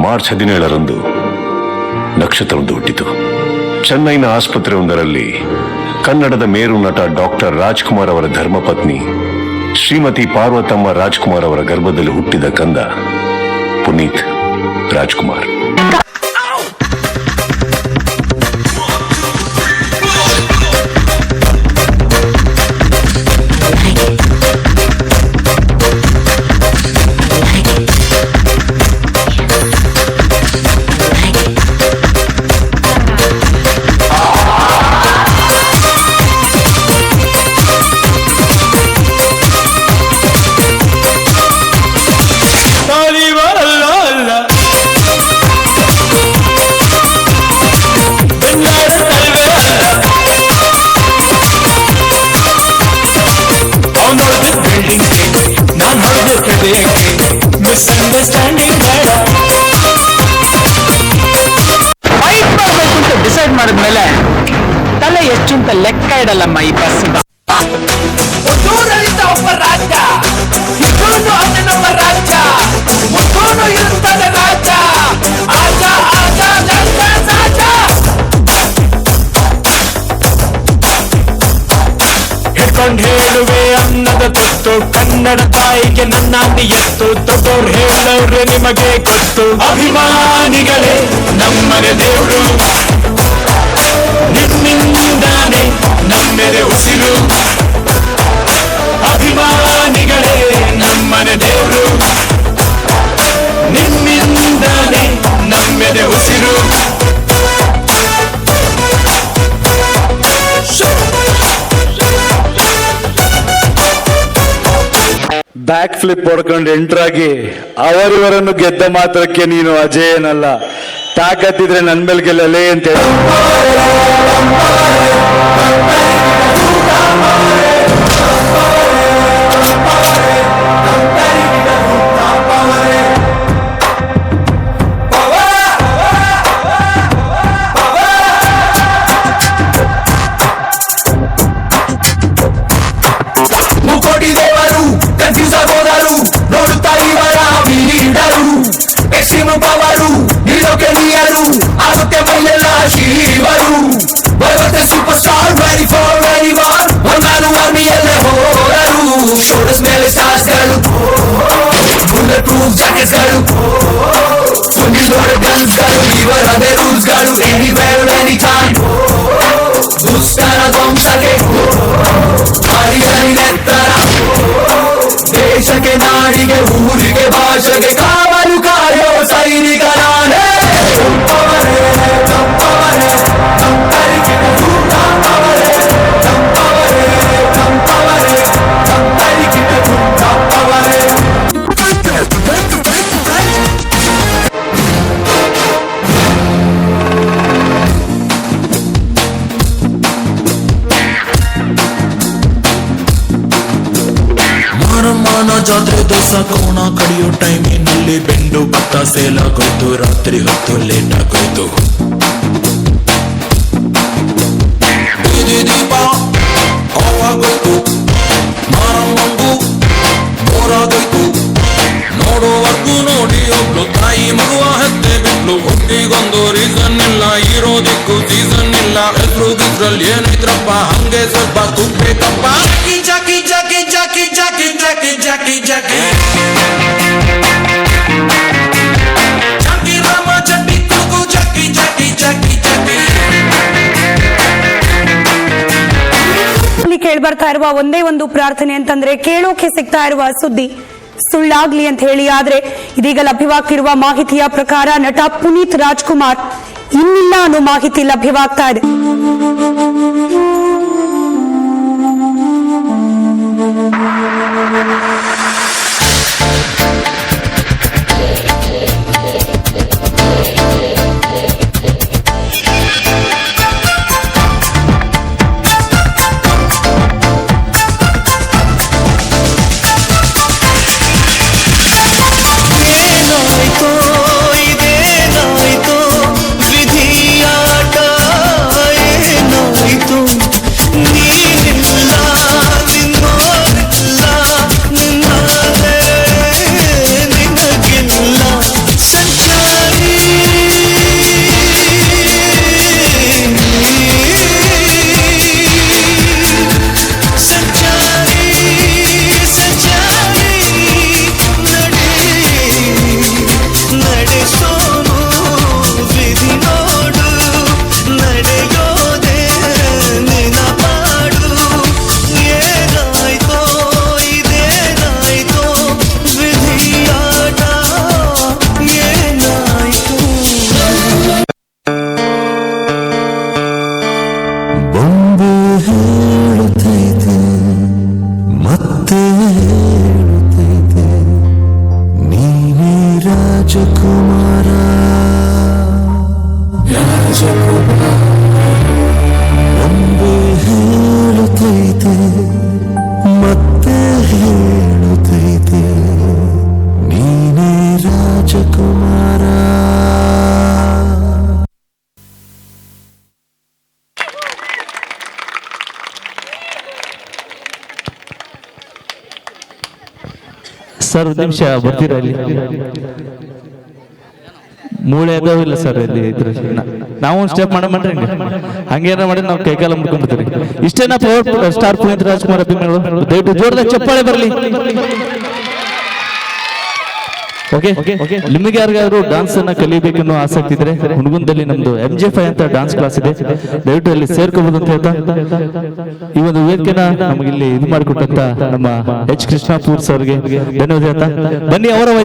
March 17ರಂದು ನಕ್ಷತ್ರವೊಂದು ಹುಟ್ಟಿತು. ಚೆನ್ನೈನ ಆಸ್ಪತ್ರೆಯೊಂದರಲ್ಲಿ ಕನ್ನಡದ ಮೇರು ನಟ ಡಾಕ್ಟರ್ ರಾಜ್ಕುಮಾರ್ ಅವರ ಧರ್ಮಪತ್ನಿ ಶ್ರೀಮತಿ ಪಾರ್ವತಮ್ಮ ರಾಜ್ಕುಮಾರ್ ಅವರ ಗರ್ಭದಲ್ಲಿ ಹುಟ್ಟಿದ ಕಂದ ಪುನೀತ್ ರಾಜ್ಕುಮಾರ್. ಡಿಸೈಡ್ ಮಾಡಿದ್ಮೇಲೆ ತಲೆ ಎಷ್ಟು ಅಂತ ಲೆಕ್ಕ ಇಡಲ್ಲಮ್ಮ ಈ ಬಸ್. ಒಬ್ಬ ರಾಜ ನಮ್ಮ ರಾಜ್ಯ ಇರುತ್ತದೆ ರಾಜ. ಆಜ ಆಜ ರಾಜ ಹಿಡ್ಕೊಂಡು ಹೇಳುವೆ ಅನ್ನದ ತುತ್ತು, ಕನ್ನಡ ತಾಯಿಗೆ ನನ್ನ ಎತ್ತು. ದೊಡ್ಡವ್ರು ಹೇಳವ್ರೆ ನಿಮಗೆ ಗೊತ್ತು, ಅಭಿಮಾನಿಗಳೇ ನಮ್ಮನೆ ದೇವ್ರು, ನಿಮ್ಮಿಂದಾನೆ ನಮ್ಮೆದೆ ಉಸಿರು. ಅಭಿಮಾನಿಗಳೇ ನಮ್ಮನೆ ದೇವ್ರು, ನಿಮ್ಮಿಂದಾನೆ ನಮ್ಮೆದೆ ಉಸಿರು. ಬ್ಯಾಕ್ ಫ್ಲಿಪ್ ಹೊಡ್ಕೊಂಡು ಎಂಟ್ರಾಗಿ ಅವರಿವರನ್ನು ಗೆದ್ದ ಮಾತ್ರಕ್ಕೆ ನೀನು ಅಜೇಯನಲ್ಲ, ತಾಕತ್ತಿದ್ರೆ ನನ್ ಮೇಲೆ ಗೆಲ್ಲಲೇ ಅಂತ ಹೇಳಿ. ಪವರು ನೀಡೋಕೆ ನೀಯರು ಆಗುತ್ತೆ ಮೈಲೆಲ್ಲ ಶಿವರು. ಬರುತ್ತೆ super star ready for anyone, ಒಂದಾನು ಆರ್ಮಿಯಲ್ಲೇ ಹೋದರು. ಶೋಲ್ಡರ್ಸ್ ಮೇಲೆ ಸ್ಟಾರ್ಸ್ಗಳು, ಬುಲೆಟ್ ಪ್ರೂಫ್ ಜಾಕೆಟ್ಸ್ಗಳು, ಫುಲ್ ಲೋಡೆಡ್ ಗನ್ಸ್ಗಳು, ಇವರ ಅದೇ ರೂಲ್ಸ್ಗಳು. ಎನಿವೇರ್ ಎನಿ ಟೈಮ್ ದುಷ್ಟರ ಧ್ವಂಸಕ್ಕೆ ನೆತ್ತರ, ದೇಶಕ್ಕೆ ನಾಡಿಗೆ ಊರಿಗೆ ಭಾಷೆಗೆ ಕಾವಲು ಕಾಯೋ ಸೈನಿಕ ನಾನೇ. ಜಾತ್ರೆ ದೋಸ ಕೋಣ ಕಡಿಯೋ ಟೈಮಿನಲ್ಲಿ ಬೆಂಡು ಭತ್ತ ಸೇಲಾಗೋಯ್ತು, ರಾತ್ರಿ ಹೊತ್ತು ಲೇಟ್ ಆಗೋಯ್ತು. ಬೀದಿ ದೀಪ ಆವಾಗೋಯ್ತು, ಮಾರಮ್ಮಂಗೂ ಬೋರಾಗೋಯ್ತು. ನೋಡುವರ್ಗೂ ನೋಡಿ ಒಬ್ಳು ತಾಯಿ ಮಗುವ ಹೆತ್ತೆ ಬಿಟ್ಲು. ಹುಟ್ಟಿಗೊಂದು ರೀಸನ್ ಇಲ್ಲ, ಇರೋದಿಕ್ಕೂ ಸೀಸನ್ ಇಲ್ಲ. ಹೆಸರು ಗಿಸ್ರಲ್ಲಿ ಏನಿದ್ರಪ್ಪ ಹಂಗೆ ಸ್ವಲ್ಪ ಕುಗ್ಬೇಕಪ್ಪ. ಜಾಕಿ ಜಾಕಿ ಜಾಕಿ ಜಾಕಿ ಜಾಕಿ ಜಾಕಿ ಜಾಕಿ ಜಾಕಿ ರಾಮ ಚಟ್ಟಿ ಕುಕು ಜಾಕಿ ಜಾಕಿ ಜಾಕಿ ಜಾಕಿ. ಕೇಳ್ಬರ್ತಾ ಇರುವ ಒಂದೇ ಒಂದು ಪ್ರಾರ್ಥನೆ ಅಂತಂದ್ರೆ, ಕೇಳೋಕೆ ಸಿಗ್ತಾ ಇರುವ ಸುದ್ದಿ ಸುಳ್ಳಾಗ್ಲಿ ಅಂತ ಹೇಳಿ. ಆದ್ರೆ ಇದೀಗ ಲಭ್ಯವಾಗ್ತಿರುವ ಮಾಹಿತಿಯ ಪ್ರಕಾರ ನಟ ಪುನೀತ್ ರಾಜ್ಕುಮಾರ್ ಇನ್ನಿಲ್ಲ ಅನ್ನೋ ಮಾಹಿತಿ ಲಭ್ಯವಾಗ್ತಾ ಇದೆ. ನೀನಿಲ್ಲ ನಿನ್ನೋರಿಲ್ಲ ರಾಜಕುಮಾರ ಒಂದೇ ಹೇಳುತ್ತೈತೆ ಮತ್ತೆ ಹೇಳುತ್ತೈತೆ ನೀನೇ ರಾಜಕುಮಾರ. ಸರ್ ಒಂದು ನಿಮಿಷ ಬರ್ತೀರಾ ಇಲ್ಲಿ? ಮೂಳೆ ಅದಾವಿಲ್ಲ ಸರ್ ಇಲ್ಲಿ ಇದ್ರ ನಾವು ಒಂದು ಸ್ಟೆಪ್ ಮಾಡಮನ್ರಿ ಹಂಗೇನ ಮಾಡಿ ನಾವು ಕೈಕಾಲ ಮುಡ್ಕೊಂಡ್ಬಿಡ್ತೀವಿ. ಇಷ್ಟೇನಾ ಪವರ್ ಸ್ಟಾರ್ ಪುನೀತ್ ರಾಜ್ಕುಮಾರ್ ಅಭಿಮಾನಿಗಳು? ದಯವಿಟ್ಟು ಜೋರದಾಗ ಚಪ್ಪಾಳೆ ಬರಲಿ. ಓಕೆ, ನಿಮಗೆ ಯಾರಿಗಾದ್ರೂ ಡಾನ್ಸ್ ಅನ್ನ ಕಲಿಬೇಕನ್ನೋ ಆಸಕ್ತಿ ಇದ್ರೆ ಹುಣಗುಂದಲ್ಲಿ ನಮ್ದು MJ5 ಅಂತ ಡಾನ್ಸ್ ಕ್ಲಾಸ್ ಇದೆ, ದಯವಿಟ್ಟು ಅಲ್ಲಿ ಸೇರ್ಕೋಬಹುದು ಅಂತ ಹೇಳ್ತಾ ಈ ಒಂದು ವೇದಿಕೆನ ನಮಗೆ ಇಲ್ಲಿ ಇದು ಮಾಡಿಕೊಟ್ಟಂತ ನಮ್ಮ H. ಕೃಷ್ಣಪೂರ್ ಸರ್ಗೆ ಧನ್ಯವಾದ ಹೇಳ್ತಾ ಬನ್ನಿ ಅವರ